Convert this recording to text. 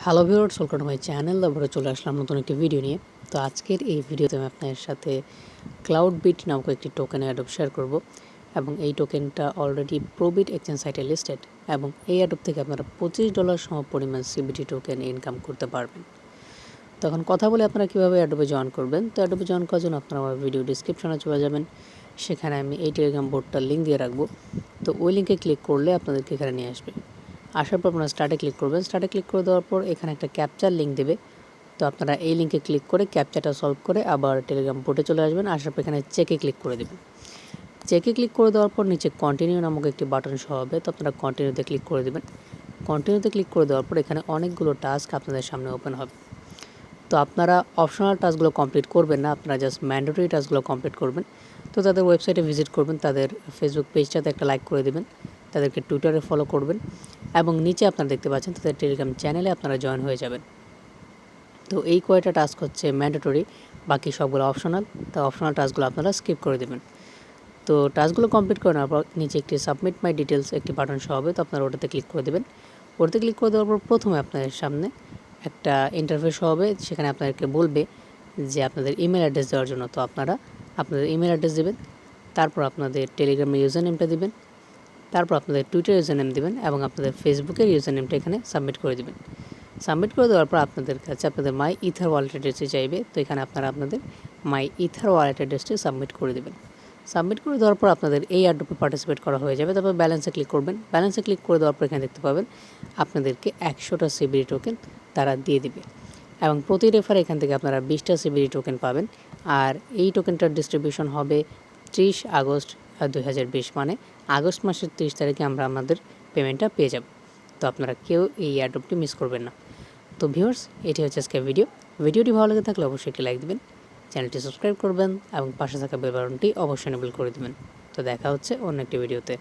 Hello viewers, welcome to my channel. আবারও চলে আসলাম নতুন একটি ভিডিও নিয়ে। তো আজকের এই ভিডিওতে আমি আপনাদের সাথে CloudBit নামক একটি টোকেন অ্যাডপ শেয়ার করব এবং এই টোকেনটা অলরেডি প্রোবিট এক্সচেঞ্জ সাইটে লিস্টেড এবং এই অ্যাডপ থেকে আপনারা $25 সম পরিমাণ সিবিটি টোকেন ইনকাম করতে পারবেন। তখন কথা বলে আপনারা কীভাবে অ্যাডপে জয়েন করবেন। তো অ্যাডপে জয়েন করার জন্য আপনারা আমার ভিডিও ডিসক্রিপশনে চলে যাবেন, সেখানে আমি এই টেলিগ্রাম বোর্ডটার লিঙ্ক দিয়ে রাখবো। তো ওই লিঙ্কে ক্লিক করলে আপনাদেরকে এখানে নিয়ে আসবে। আসার পর আপনারা স্টার্টে ক্লিক করবেন। স্টার্টে ক্লিক করে দেওয়ার পর এখানে একটা ক্যাপচার লিঙ্ক দেবে। তো আপনারা এই লিঙ্কে ক্লিক করে ক্যাপচারটা সলভ করে আবার টেলিগ্রাম বোর্ডে চলে আসবেন। আসার পর এখানে চেকে ক্লিক করে দেবেন। চেকে ক্লিক করে দেওয়ার পর নিচে কন্টিনিউ নামক একটি বাটন শো হবে। তো আপনারা কন্টিনিউতে ক্লিক করে দেবেন। কন্টিনিউতে ক্লিক করে দেওয়ার পর এখানে অনেকগুলো টাস্ক আপনাদের সামনে ওপেন হবে। তো আপনারা অপশনাল টাস্কগুলো কমপ্লিট করবেন না, আপনারা জাস্ট ম্যান্ডেটরি টাস্কগুলো কমপ্লিট করবেন। তো তাদের ওয়েবসাইটে ভিজিট করবেন, তাদের ফেসবুক পেজটাতে একটা লাইক করে দেবেন, তাদেরকে টুইটারে ফলো করবেন এবং নিচে আপনারা দেখতে পাচ্ছেন তাদের টেলিগ্রাম চ্যানেলে আপনারা জয়েন হয়ে যাবেন। তো এই কয়টা টাস্ক হচ্ছে ম্যান্ডেটরি, বাকি সবগুলো অপশনাল। তো অপশনাল টাস্কগুলো আপনারা স্কিপ করে দেবেন। তো টাস্কগুলো কমপ্লিট করে নেওয়ার পর নিচে একটি সাবমিট মাই ডিটেলস একটি বাটন শো হবে। তো আপনারা ওটাতে ক্লিক করে দেবেন। ওটাতে ক্লিক করে দেওয়ার পর প্রথমে আপনাদের সামনে একটা ইন্টারফেস হবে, সেখানে আপনাদেরকে বলবে যে আপনাদের ইমেল অ্যাড্রেস দেওয়ার জন্য। তো আপনারা আপনাদের ইমেল অ্যাড্রেস দেবেন, তারপর আপনাদের টেলিগ্রামের ইউজার নেমটা দেবেন, তারপর আপনাদের টুইটার ইউজার নেম দেবেন এবং আপনাদের ফেসবুকের ইউজার নেমটা এখানে সাবমিট করে দেবেন। সাবমিট করে দেওয়ার পর আপনাদের কাছে আপনাদের মাই ইথার ওয়ালেট অ্যাড্রেসটি চাইবে। তো এখানে আপনারা আপনাদের মাই ইথার ওয়ালেট অ্যাড্রেসটি সাবমিট করে দেবেন। সাবমিট করে দেওয়ার পর আপনাদের এই অ্যাড্রপে পার্টিসিপেট করা হয়ে যাবে। তারপর ব্যালেন্সে ক্লিক করবেন। ব্যালেন্সে ক্লিক করে দেওয়ার পর এখানে দেখতে পাবেন আপনাদেরকে 100টা সিবিডি টোকেন তারা দিয়ে দিবে এবং প্রতি রেফারে এখান থেকে আপনারা 20টা সিবিডি টোকেন পাবেন। আর এই টোকেনটার ডিস্ট্রিবিউশন হবে 30 আগস্ট 2020, মানে আগস্ট মাসের 30 তারিখে আমরা আমাদের পেমেন্টটা পেয়ে যাব। তো আপনারা কেউ এই অ্যাড্রপটি মিস করবেন না। তো ভিউয়ার্স, এটি হচ্ছে আজকের ভিডিওটি ভালো লেগে থাকলে অবশ্যই একটি লাইক দিবেন, চ্যানেলটি সাবস্ক্রাইব করবেন এবং পাশে থাকা বেল বাটনটি অবশ্যই এনেবল করে দেবেন। তো দেখা হচ্ছে অন্য একটি ভিডিওতে।